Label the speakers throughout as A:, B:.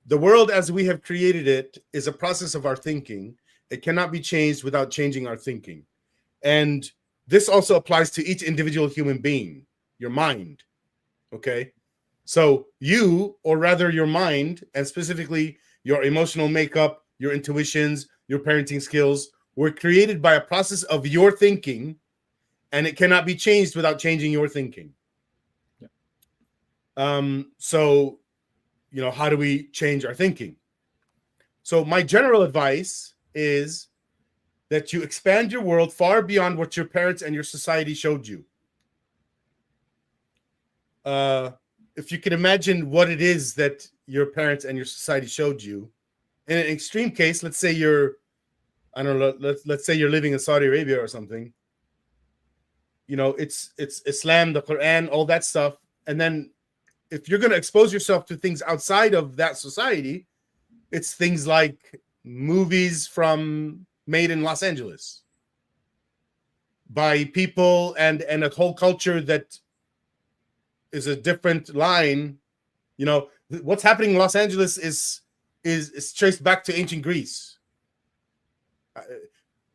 A: The world as we have created it is a process of our thinking. It cannot be changed without changing our thinking. And this also applies to each individual human being, your mind. Okay. So you, or rather your mind, and specifically your emotional makeup, your intuitions, your parenting skills, were created by a process of your thinking, and it cannot be changed without changing your thinking. Yeah. So, how do we change our thinking? So my general advice is that you expand your world far beyond what your parents and your society showed you. If you can imagine what it is that your parents and your society showed you, in an extreme case, let's say I don't know, let's say you're living in Saudi Arabia or something. It's Islam, the Quran, all that stuff. And then if you're going to expose yourself to things outside of that society, it's things like movies made in Los Angeles by people and a whole culture that is a different line. What's happening in Los Angeles is traced back to ancient Greece. A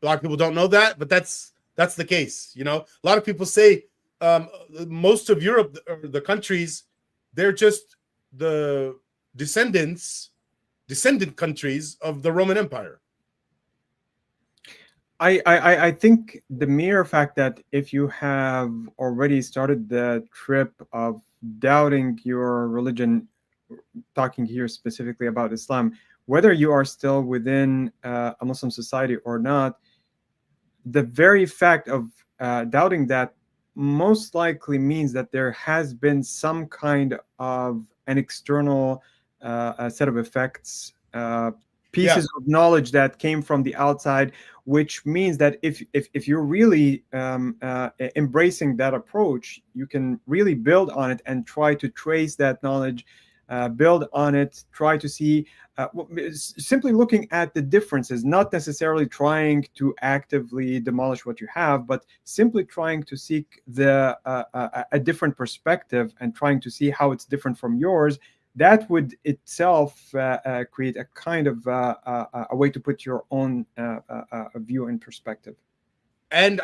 A: lot of people don't know that, but that's the case. A lot of people say most of Europe or the countries, they're just the descendant countries of the Roman Empire.
B: I think the mere fact that if you have already started the trip of doubting your religion, talking here specifically about Islam, whether you are still within a Muslim society or not, the very fact of doubting that most likely means that there has been some kind of an external set of effects, pieces of knowledge that came from the outside, which means that if you're really embracing that approach, you can really build on it and try to trace that knowledge, build on it, try to see, simply looking at the differences, not necessarily trying to actively demolish what you have, but simply trying to seek a different perspective and trying to see how it's different from yours. That would itself create a kind of a way to put your own view in perspective.
A: And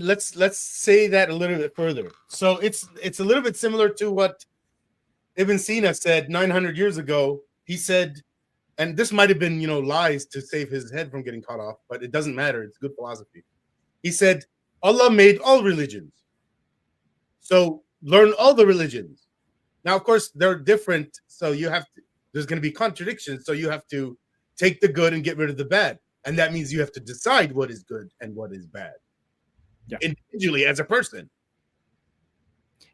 A: let's say that a little bit further. So it's a little bit similar to what Ibn Sina said 900 years ago. He said, and this might have been lies to save his head from getting cut off, but it doesn't matter. It's good philosophy. He said, Allah made all religions, so learn all the religions. Now, of course, they're different, so there's going to be contradictions, so you have to take the good and get rid of the bad. And that means you have to decide what is good and what is bad. Yeah. Individually as a person.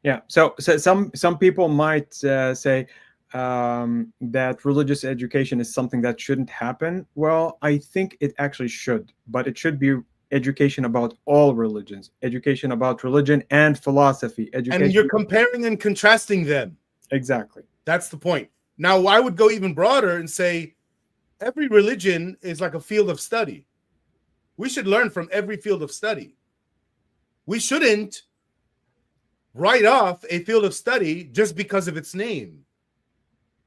B: Yeah. So some people might say that religious education is something that shouldn't happen. Well, I think it actually should, but it should be education about all religions, education about religion and philosophy. Education.
A: And you're comparing and contrasting them.
B: Exactly.
A: That's the point. Now, I would go even broader and say every religion is like a field of study. We should learn from every field of study. We shouldn't write off a field of study just because of its name.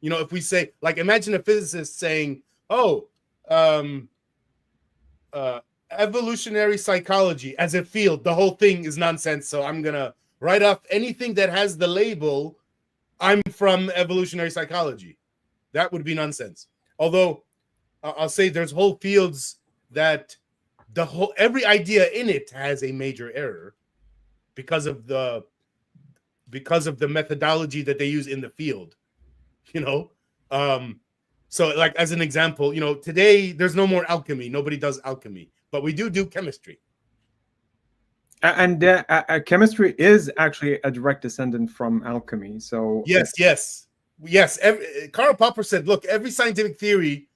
A: If we say, like, imagine a physicist saying, evolutionary psychology as a field, the whole thing is nonsense, so I'm going to write off anything that has the label I'm from evolutionary psychology. That would be nonsense. Although I'll say there's whole fields that every idea in it has a major error because of the methodology that they use in the field. So like as an example, today there's no more alchemy. Nobody does alchemy, but we do chemistry.
B: And chemistry is actually a direct descendant from alchemy. So
A: yes. Karl Popper said, look, every scientific theory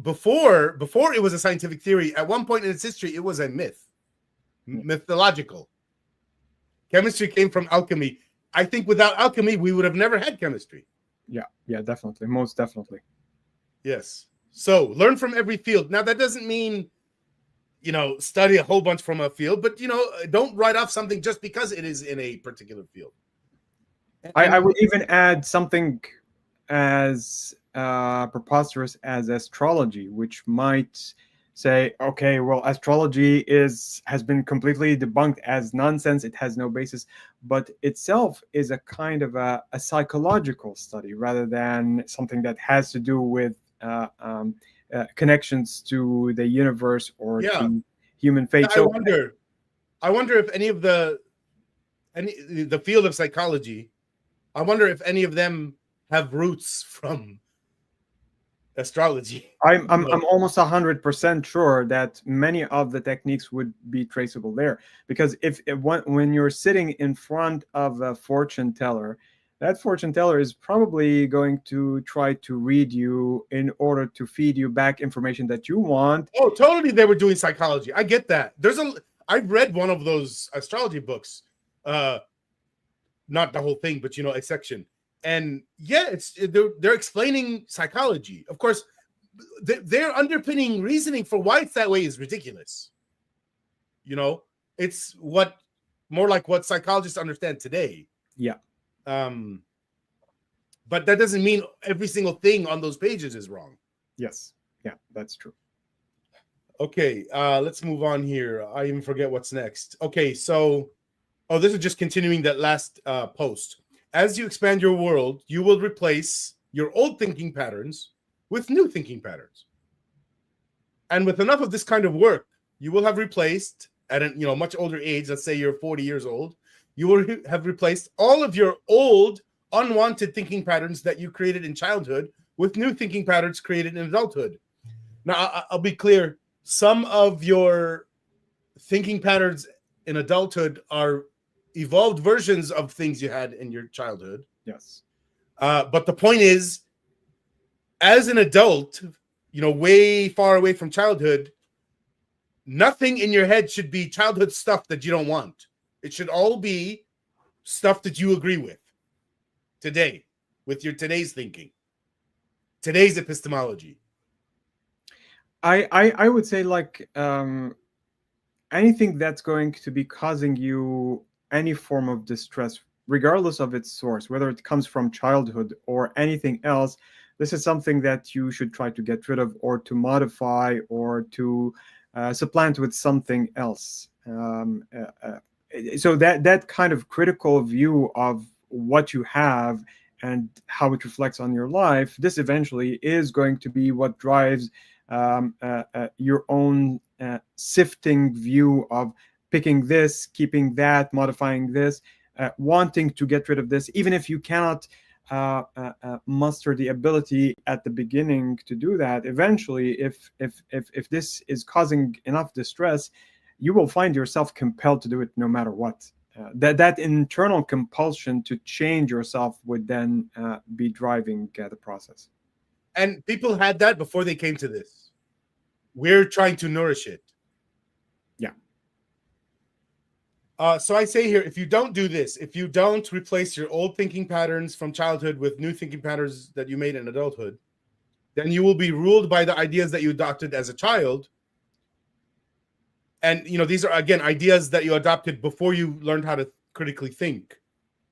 A: before it was a scientific theory, at one point in its history, it was a mythological. Chemistry came from alchemy. I think without alchemy, we would have never had chemistry.
B: Yeah, definitely. Most definitely.
A: Yes. So learn from every field. Now, that doesn't mean study a whole bunch from a field, but don't write off something just because it is in a particular field.
B: I would even add something as preposterous as astrology, which might say, okay, well, astrology has been completely debunked as nonsense. It has no basis, but itself is a kind of a psychological study rather than something that has to do with connections to the universe or
A: Yeah.
B: to human fate.
A: I
B: So
A: wonder. I wonder if any of the field of psychology, I wonder if any of them have roots from astrology.
B: I'm almost 100% sure that many of the techniques would be traceable there, because if when you're sitting in front of a fortune teller, that fortune teller is probably going to try to read you in order to feed you back information that you want.
A: Oh, totally. They were doing psychology. I get that. I've read one of those astrology books. Not the whole thing, but a section. And yeah, they're explaining psychology. Of course, their underpinning reasoning for why it's that way is ridiculous. It's more like what psychologists understand today.
B: Yeah.
A: But that doesn't mean every single thing on those pages is wrong.
B: Yes. Yeah, that's true.
A: Okay, let's move on here. I even forget what's next. Okay, so this is just continuing that last post. As you expand your world, you will replace your old thinking patterns with new thinking patterns. And with enough of this kind of work, you will have replaced at a much older age, let's say you're 40 years old, you will have replaced all of your old unwanted thinking patterns that you created in childhood with new thinking patterns created in adulthood. Now, I'll be clear. Some of your thinking patterns in adulthood are evolved versions of things you had in your childhood.
B: Yes.
A: But the point is, as an adult, way far away from childhood, nothing in your head should be childhood stuff that you don't want. It should all be stuff that you agree with today, with your today's thinking, today's epistemology.
B: I would say, like, anything that's going to be causing you any form of distress, regardless of its source, whether it comes from childhood or anything else, this is something that you should try to get rid of or to modify or to supplant with something else. So that kind of critical view of what you have and how it reflects on your life, this eventually is going to be what drives your own sifting view of picking this, keeping that, modifying this, wanting to get rid of this, even if you cannot muster the ability at the beginning to do that. Eventually, if this is causing enough distress, you will find yourself compelled to do it no matter what. That internal compulsion to change yourself would then be driving the process.
A: And people had that before they came to this. We're trying to nourish it.
B: Yeah.
A: So I say here, if you don't do this, if you don't replace your old thinking patterns from childhood with new thinking patterns that you made in adulthood, then you will be ruled by the ideas that you adopted as a child. And, these are, again, ideas that you adopted before you learned how to critically think.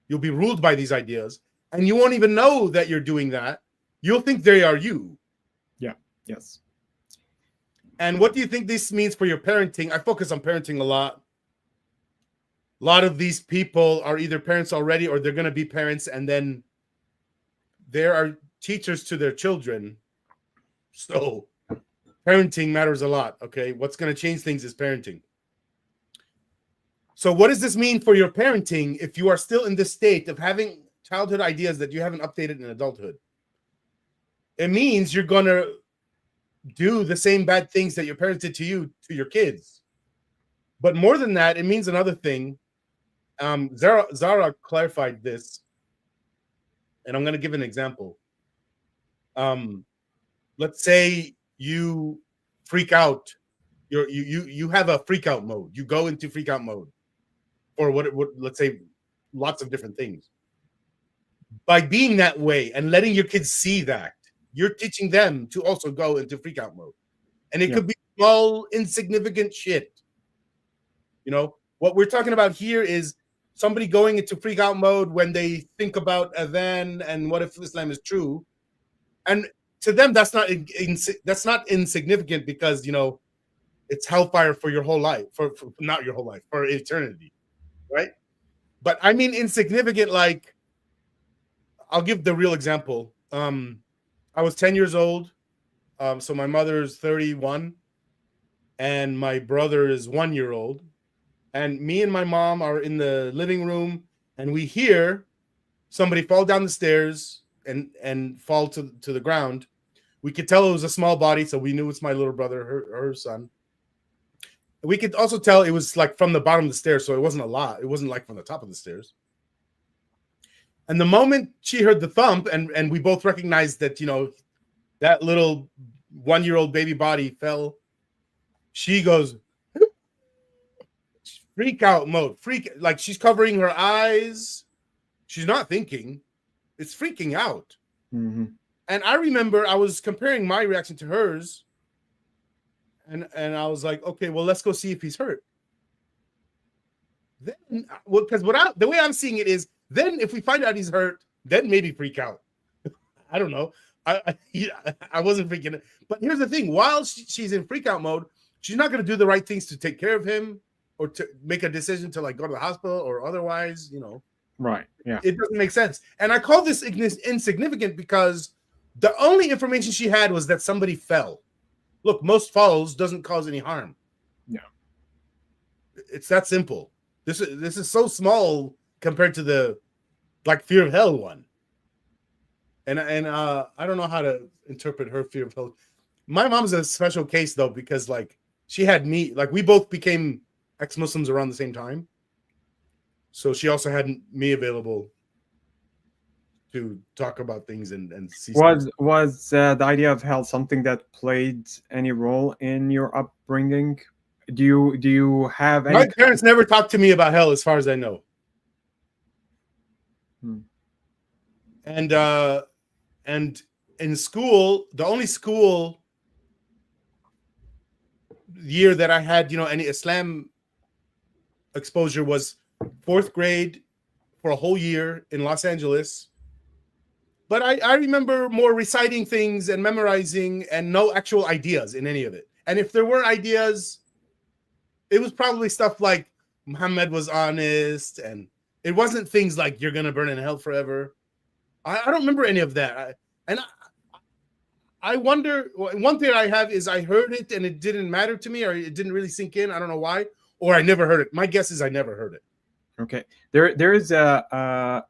A: You'll be ruled by these ideas, and you won't even know that you're doing that. You'll think they are you.
B: Yeah. Yes.
A: And what do you think this means for your parenting? I focus on parenting a lot. A lot of these people are either parents already or they're going to be parents, and then there are teachers to their children. So parenting matters a lot, okay? What's going to change things is parenting. So what does this mean for your parenting if you are still in this state of having childhood ideas that you haven't updated in adulthood? It means you're going to do the same bad things that your parents did to you, to your kids. But more than that, it means another thing. Zara clarified this, and I'm going to give an example. Let's say you freak out. You have a freak out mode. You go into freak out mode for what let's say lots of different things. By being that way and letting your kids see that, you're teaching them to also go into freak out mode. And it could be small, insignificant shit. What we're talking about here is somebody going into freak out mode when they think about adhan and what if Islam is true, and to them that's not insignificant because it's hellfire for your whole life, for not your whole life, for eternity, right? But I mean insignificant, like I'll give the real example. I was 10 years old, so my mother is 31 and my brother is 1 year old, and me and my mom are in the living room and we hear somebody fall down the stairs and fall to the ground. We could tell it was a small body, so we knew it's my little brother, her son. We could also tell it was like from the bottom of the stairs, so it wasn't a lot. It wasn't like from the top of the stairs. And the moment she heard the thump, and we both recognized that, that little 1 year old baby body fell, she goes, freak out mode, like she's covering her eyes. She's not thinking, it's freaking out.
B: Mm-hmm.
A: And I remember I was comparing my reaction to hers. And I was like, okay, well, let's go see if he's hurt. Then, because the way I'm seeing it is, then if we find out he's hurt, then maybe freak out. I don't know. I wasn't freaking. But here's the thing: while she's in freak out mode, she's not going to do the right things to take care of him or to make a decision to like go to the hospital or otherwise.
B: Right. Yeah.
A: It doesn't make sense. And I call this insignificant because the only information she had was that somebody fell. Look, most falls doesn't cause any harm.
B: Yeah.
A: It's that simple. This is so small compared to the like fear of hell one. And I don't know how to interpret her fear of hell. My mom's a special case though, because like she had me, like we both became ex-Muslims around the same time. So she also had me available to talk about things and see.
B: Was the idea of hell something that played any role in your upbringing? Do you have any?
A: My parents never talked to me about hell, as far as I know. And in school, the only school year that I had, any Islam exposure was 4th grade for a whole year in Los Angeles. But I remember more reciting things and memorizing and no actual ideas in any of it. And if there were ideas, it was probably stuff like Muhammad was honest, and it wasn't things like you're going to burn in hell forever. I don't remember any of that. I wonder, one theory I have is I heard it and it didn't matter to me, or it didn't really sink in. I don't know why, or I never heard it. My guess is I never heard it.
B: Okay. There is a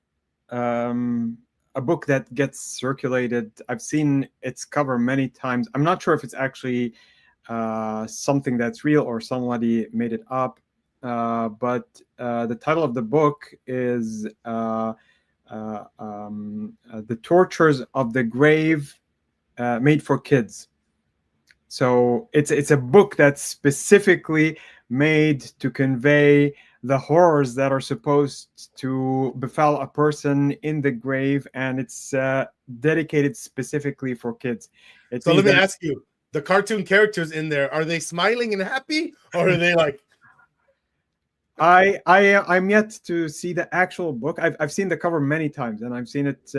B: book that gets circulated. I've seen its cover many times. I'm not sure if it's actually something that's real or somebody made it up. But the title of the book is The Tortures of the Grave Made for Kids. So it's a book that's specifically made to convey the horrors that are supposed to befall a person in the grave, and it's dedicated specifically for kids.
A: So let me ask you, the cartoon characters in there, are they smiling and happy, or are they like?
B: I'm yet to see the actual book. I've seen the cover many times, and I've seen it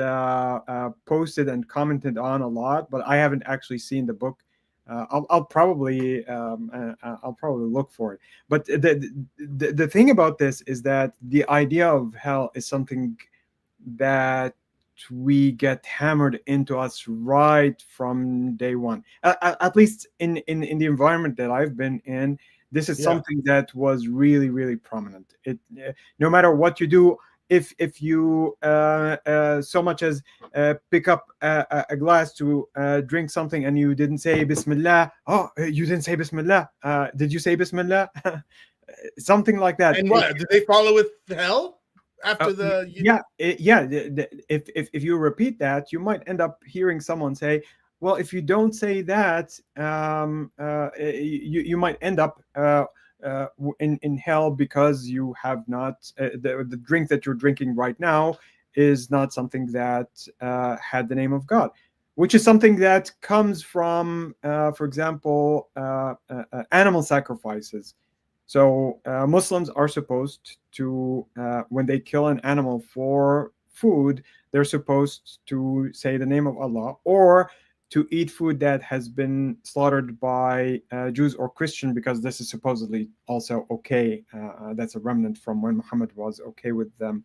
B: posted and commented on a lot, but I haven't actually seen the book. I'll probably look for it. But the thing about this is that the idea of hell is something that we get hammered into us right from day one. At least in the environment that I've been in, this is something that was really, really prominent. It no matter what you do, if you so much as pick up a glass to drink something and you didn't say Bismillah, you didn't say Bismillah. Did you say Bismillah? Something like that.
A: And what did they follow with hell after the?
B: If you repeat that, you might end up hearing someone say, well, if you don't say that, you might end up in hell because you have not the drink that you're drinking right now is not something that had the name of God, which is something that comes from, for example, animal sacrifices. So Muslims are supposed to, when they kill an animal for food, they're supposed to say the name of Allah, or to eat food that has been slaughtered by Jews or Christian, because this is supposedly also okay. That's a remnant from when Muhammad was okay with them.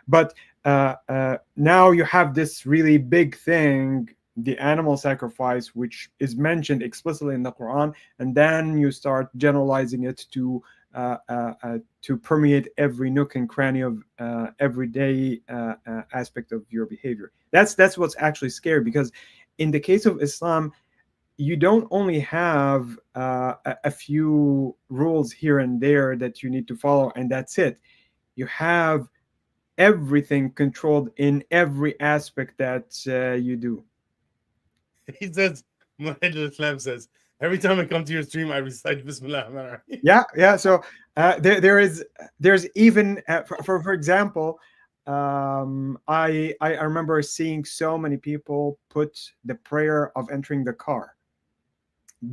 B: But now you have this really big thing, the animal sacrifice, which is mentioned explicitly in the Quran, and then you start generalizing it to permeate every nook and cranny of everyday aspect of your behavior. That's what's actually scary, because in the case of Islam, you don't only have a few rules here and there that you need to follow, and that's it. You have everything controlled in every aspect that you do.
A: He says, Muhammad Islam says, every time I come to your stream, I recite Bismillah.
B: Yeah. So there's even for example, I remember seeing so many people put the prayer of entering the car,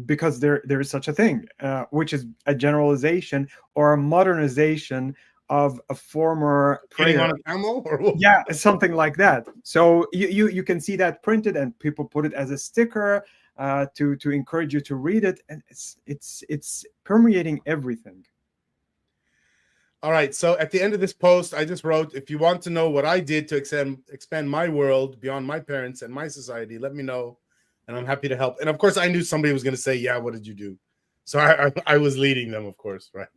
B: because there is such a thing, which is a generalization or a modernization of a former
A: Getting
B: prayer.
A: on a camel or what?
B: Yeah, something like that. So you can see that printed, and people put it as a sticker to encourage you to read it, and it's permeating everything.
A: All right. So at the end of this post, I just wrote, if you want to know what I did to expand my world beyond my parents and my society, let me know, and I'm happy to help. And of course, I knew somebody was going to say, yeah, what did you do? So I was leading them, of course, right?